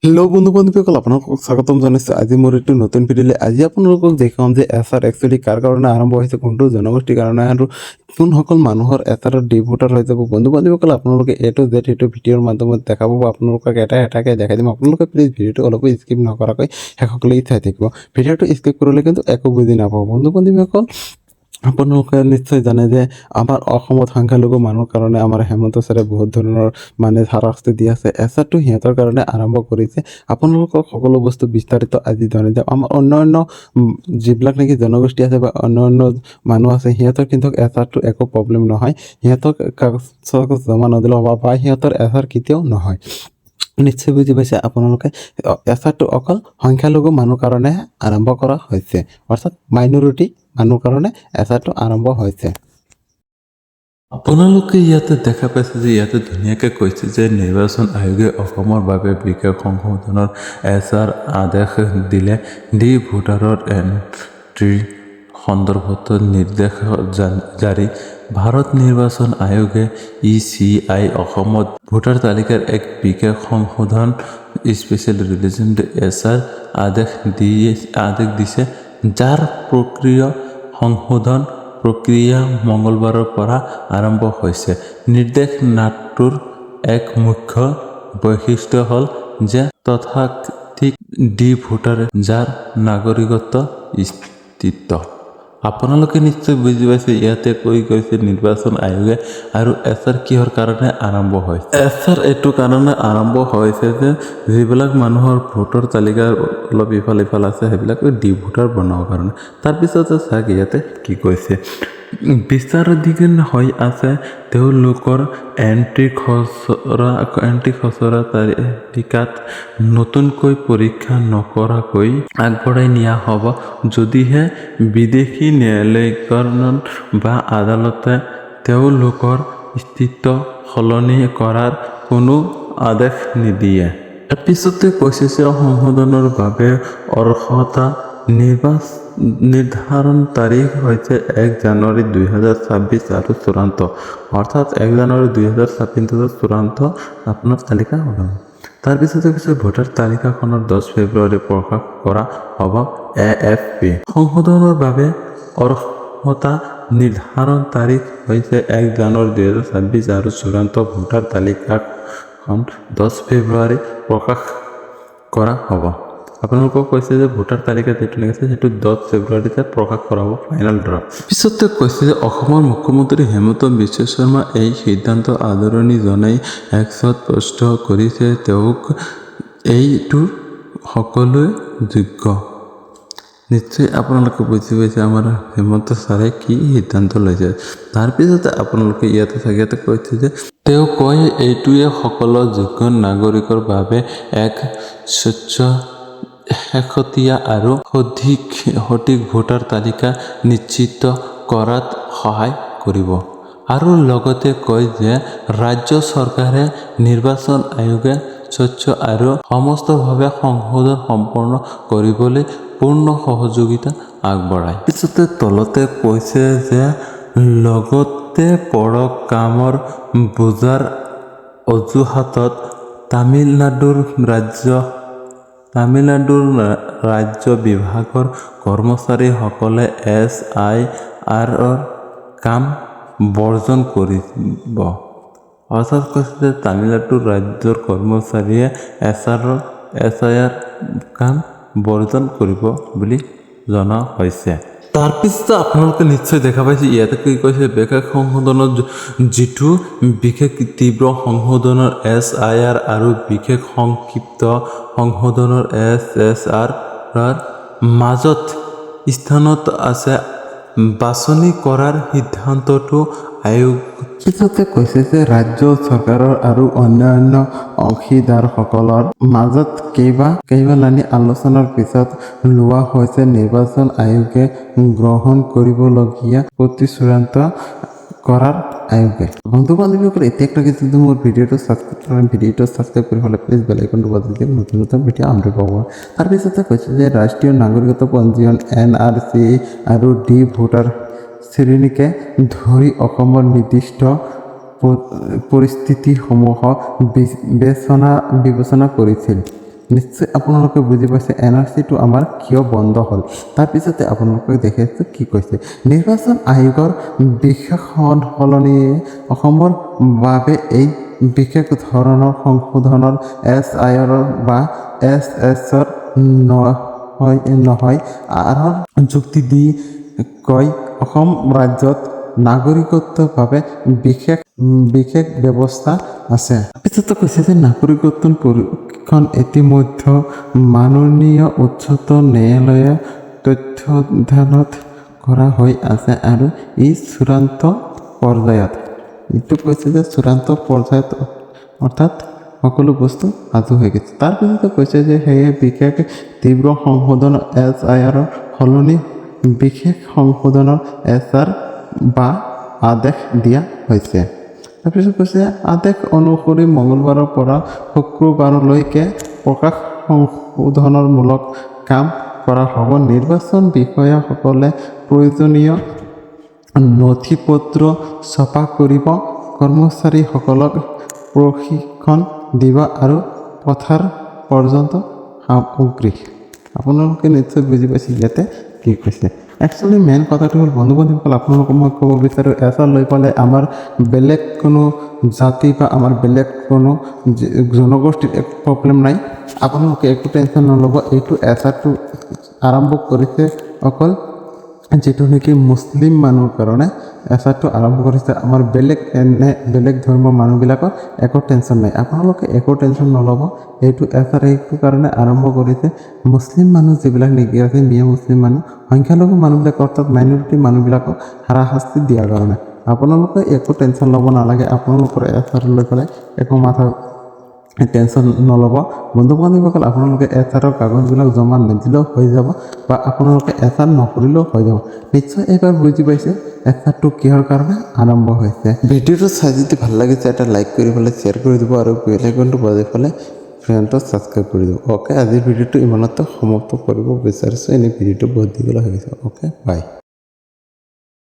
Hello' বন্ধুসকল আপোনালোকক স্বাগতম জনাইছোঁ। আজি মোৰ এইটো নতুন ভিডিঅ'লৈ আজি আপোনালোকক দেখাম যে এছআৰ একচুৱেলি কাৰ কাৰণে আৰম্ভ হৈছে, কোনটো জনগোষ্ঠীৰ কাৰণে আৰু কোনসকল মানুহৰ এছআৰত ডি ভোটাৰ হৈ যাব। বন্ধুসকল আপোনালোকে এইটো জেড সেইটো ভিডিঅ'ৰ মাধ্যমত দেখাব বা আপোনালোকক এটাকৈ দেখাই দিম। আপোনালোকে প্লিজ ভিডিঅ'টো অলপো স্কিপ নকৰাকৈ শেষলৈকে চাই থাকিব। ভিডিঅ'টো স্কিপ কৰিলে কিন্তু একো বুজি নাপাব। বন্ধুসকল আপোনালোকে নিশ্চয় জানে যে আমাৰ অসমত সংখ্যালঘু মানুহৰ কাৰণে আমাৰ হেমন্ত ছাৰে বহুত ধৰণৰ হাৰাশাস্তি দি আছে। এছআৰটো সিহঁতৰ কাৰণে আৰম্ভ কৰিছে। আপোনালোকক সকলো বস্তু বিস্তাৰিত আজি জনাই যাম। আমাৰ অন্য যিবিলাক নেকি জনগোষ্ঠী আছে বা অন্য মানুহ আছে সিহঁতৰ কিন্তু এছআৰটো একো প্ৰব্লেম নহয়। সিহঁতক কাগজ জমা নদিলেও হ'ব বা সিহঁতৰ এছআৰ কেতিয়াও নহয়। নিশ্চয় বুজি পাইছে আপোনালোকে। এছআৰটো অকল সংখ্যালঘু মানুহৰ কাৰণে আৰম্ভ কৰা হৈছে, অৰ্থাৎ মাইনৰিটি মানুহৰ কাৰণে এছআৰটো আৰম্ভ হৈছে। আপোনালোকে ইয়াতে দেখা পাইছে যে ইয়াতে ধুনীয়াকৈ কৈছে যে নিৰ্বাচন আয়োগে অসমৰ বাবে বিশেষ সংশোধনৰ এছআৰ আদেশ দিলে। ডি ভোটাৰৰ এণ্ট্ৰি সন্দৰ্ভত নিৰ্দেশ জাৰি। ভাৰত নিৰ্বাচন আয়োগে ECI অসমত ভোটাৰ তালিকাৰ এক বিশেষ সংশোধন স্পেচিয়েল ৰিলিজন এছআৰ আদেশ দিছে, যাৰ সংশোধন প্ৰক্ৰিয়া মঙলবাৰৰ পৰা আৰম্ভ হৈছে। নিৰ্দেশ নাটোৰ এক মুখ্য বৈশিষ্ট্য হ'ল যে তথাকথিত ডি ভোটাৰে যাৰ নাগৰিকত্ব স্থিত। আপোনালোকে নিশ্চয় বুজি পাইছে ইয়াতে কৈছে নিৰ্বাচন আয়োগে আৰু এছআৰ কিহৰ কাৰণে আৰম্ভ হৈছে। এছআৰ এইটো কাৰণে আৰম্ভ হৈছে যে যিবিলাক মানুহৰ ভোটৰ তালিকাৰ অলপ ইফাল আছে সেইবিলাক ডি ভোটাৰ বনোৱাৰ কাৰণে। তাৰপিছতে চাওক ইয়াতে কি কৈছে, বিচাৰাধীন হৈ আছে তেওঁলোকৰ এণ্ট্ৰি খচৰা তালিকাত নতুনকৈ পৰীক্ষা নকৰাকৈ আগবঢ়াই নিয়া হ'ব, যদিহে বিদেশী ন্যায়ালয়িকৰণ বা আদালতে তেওঁলোকৰ স্থিতি সলনি কৰাৰ কোনো আদেশ নিদিয়ে। তাৰপিছতে কৈছে যে সংশোধনৰ বাবে অৰ্হতা নিৰ্ধাৰণ তাৰিখ হৈছে 1 জানুৱাৰী 2026 আৰু চূড়ান্ত, অৰ্থাৎ 1 জানুৱাৰী 2026 চূড়ান্ত আপোনাৰ তালিকা ওলাব। তাৰপিছতে কৈছে ভোটাৰ তালিকাখনৰ 10 ফেব্ৰুৱাৰী প্ৰকাশ কৰা হ'ব। AFP সংশোধনৰ বাবে অৰ্হতা নিৰ্ধাৰণ তাৰিখ হৈছে 1 জানুৱাৰী 2026 আৰু চূড়ান্ত ভোটাৰ তালিকাখন 10 ফেব্ৰুৱাৰী প্ৰকাশ কৰা হ'ব। আপোনালোকক কৈছে যে ভোটাৰ তালিকা যিটো লাগিছে সেইটো 10 ফেব্ৰুৱাৰীতে প্ৰকাশ কৰা হ'ব, ফাইনেল ড্ৰাফ্ট। পিছতে কৈছে যে অসমৰ মুখ্যমন্ত্ৰী হেমন্ত বিশ্ব শৰ্মা এই সিদ্ধান্ত আদৰণি জনাই এক্সত স্পষ্ট কৰিছে তেওঁক এইটো সকলোৱে যোগ্য। নিশ্চয় আপোনালোকে বুজি পাইছে আমাৰ হেমন্ত ছাৰে কি সিদ্ধান্ত লৈছে। তাৰপিছতে আপোনালোকে ইয়াতে কৈছে যে তেওঁ কয় এইটোৱে সকলো যোগ্য নাগৰিকৰ বাবে এক স্বচ্ছ, শেহতীয়া আৰু সঠিক ভোটাৰ তালিকা নিশ্চিত কৰাত সহায় কৰিব। আৰু লগতে কয় যে ৰাজ্য চৰকাৰে নিৰ্বাচন আয়োগে স্বচ্ছ আৰু সমস্তভাৱে সংশোধন সম্পন্ন কৰিবলৈ পূৰ্ণ সহযোগিতা আগবঢ়ায়। পিছতে তলতে কৈছে যে লগতে পঢ়ক কামৰ বোজাৰ অজুহাতত তামিলনাডুৰ ৰাজ্য বিভাগৰ কৰ্মচাৰীসকলে SIRৰ কাম বৰ্জন কৰিব। অৰ্থাৎ কৈছে যে তামিলনাডুৰ ৰাজ্যৰ কৰ্মচাৰীয়ে SIR কাম বৰ্জন কৰিব বুলি জনা হৈছে। তাৰপিছতে আপোনালোকে নিশ্চয় দেখা পাইছে ইয়াতে কি কৈছে, বিশেষ সংশোধনৰ যিটো বিশেষ তীব্ৰ সংশোধনৰ SIR আৰু বিশেষ সংক্ষিপ্ত সংশোধনৰ SSR মাজত স্থানত আছে বাছনি কৰাৰ সিদ্ধান্তটো আয়োগ। পিছতে কৈছে যে ৰাজ্য চৰকাৰৰ আৰু অন্যান্য অংশীদাৰসকলৰ মাজত কেইবালানি আলোচনাৰ পিছত লোৱা হৈছে নিৰ্বাচন আয়োগে গ্ৰহণ কৰিবলগীয়া চূড়ান্ত কৰাৰ আয়োগে। বন্ধুসকল এতিয়ালৈকে যদি মোৰ ভিডিঅ'টো ছাবস্ক্ৰাইব কৰি হ'লে প্লিজ বেল আইকনটো বজাই দিয়ক, নতুন ভিডিঅ' আপলোড পাব। তাৰপিছতে কৈছে যে ৰাষ্ট্ৰীয় নাগৰিকত্ব পঞ্জীয়ন NRC আৰু ডি ভোটাৰ শ্ৰেণীকে ধৰি অসমৰ নিৰ্দিষ্ট পৰিস্থিতিসমূহক বিবেচনা কৰিছিল। নিশ্চয় আপোনালোকে বুজি পাইছে NRCটো আমাৰ কিয় বন্ধ হ'ল। তাৰপিছতে আপোনালোকে দেখিছে কি কৈছে, নিৰ্বাচন আয়োগৰ বিশেষ সলনিয়ে অসমৰ বাবে এই বিশেষ ধৰণৰ সংশোধনৰ SIR বা SSৰ নহয় আৰৰ যুক্তি দি কয় অসম ৰাজ্যত নাগৰিকত্বৰ বাবে বিশেষ ব্যৱস্থা আছে। পিছতো কৈছে যে নাগৰিকত্ব পৰীক্ষণ ইতিমধ্যে মাননীয় উচ্চতম ন্যায়ালয়ে তত্ত্বাৱধানত কৰা হৈ আছে আৰু ই চূড়ান্ত পৰ্যায়ত। এইটো কৈছে যে চূড়ান্ত পৰ্যায়ত অৰ্থাৎ সকলো বস্তু সাজু হৈ গৈছে। তাৰপিছতে কৈছে যে সেয়ে বিশেষ তীব্ৰ সংশোধন SIR সলনি বিশেষ সংশোধনৰ SR বা আদেশ দিয়া হৈছে। তাৰপিছত কৈছে আদেশ অনুসৰি মঙলবাৰৰ পৰা শুক্ৰবাৰলৈকে প্ৰকাশ সংশোধনমূলক কাম কৰা হ'ব। নিৰ্বাচন বিষয়াসকলে প্ৰয়োজনীয় নথিপত্ৰ ছপা কৰিব, কৰ্মচাৰীসকলক প্ৰশিক্ষণ দিব আৰু পথাৰ পৰ্যন্ত সামগ্ৰী। আপোনালোকে নিশ্চয় বুজি পাইছে ইয়াতে কি কৈছে। একচুৱেলি মেইন কথাটো হ'ল বন্ধু-বান্ধৱীসকল, আপোনালোকক মই ক'ব বিচাৰোঁ SR লৈ পেলাই আমাৰ বেলেগ কোনো জাতি বা আমাৰ বেলেগ কোনো জনগোষ্ঠীৰ একো প্ৰব্লেম নাই। আপোনালোকে একো টেনশ্যন নল'ব। এইটো SRটো আৰম্ভ কৰিছে অকল যিটো নেকি মুছলিম মানুহৰ কাৰণে SRটো আৰম্ভ কৰিছে। আমাৰ বেলেগ ধৰ্মৰ মানুহবিলাকৰ একো টেনশ্যন নাই। আপোনালোকে একো টেনশ্যন নল'ব। এইটো SR এইটো কাৰণে আৰম্ভ কৰিছে মুছলিম মানুহ যিবিলাক নেকি আছে, মিয়া মুছলিম মানুহ, সংখ্যালঘু মানুহবিলাক অৰ্থাৎ মাইনৰিটি মানুহবিলাকক হাৰাশাস্তি দিয়াৰ কাৰণে। আপোনালোকে একো টেনশ্যন ল'ব নালাগে। আপোনালোকৰ SR লৈ পেলাই একো মাথা টেনশ্যন নল'ব। বন্ধু-বান্ধৱীসকল, আপোনালোকে SRৰ কাগজবিলাক জমা নিদিলেও হৈ যাব বা আপোনালোকে SR নকৰিলেও হৈ যাব। নিশ্চয় এইবাৰ বুজি পাইছে SRটো কিহৰ কাৰণে আৰম্ভ হৈছে। ভিডিঅ'টো চাই যদি ভাল লাগিছে এটা লাইক কৰি পেলাই শ্বেয়াৰ কৰি দিব আৰু বেল আইকনটো বজাই পেলাই ফ্ৰেণ্ডক ছাবস্ক্ৰাইব কৰি দিব। অ'কে, আজিৰ ভিডিঅ'টো ইমানতে সমাপ্ত কৰিব বিচাৰিছোঁ। এনেই ভিডিঅ'টো বহুত দীঘল হৈ গৈছে। অ'কে, বাই।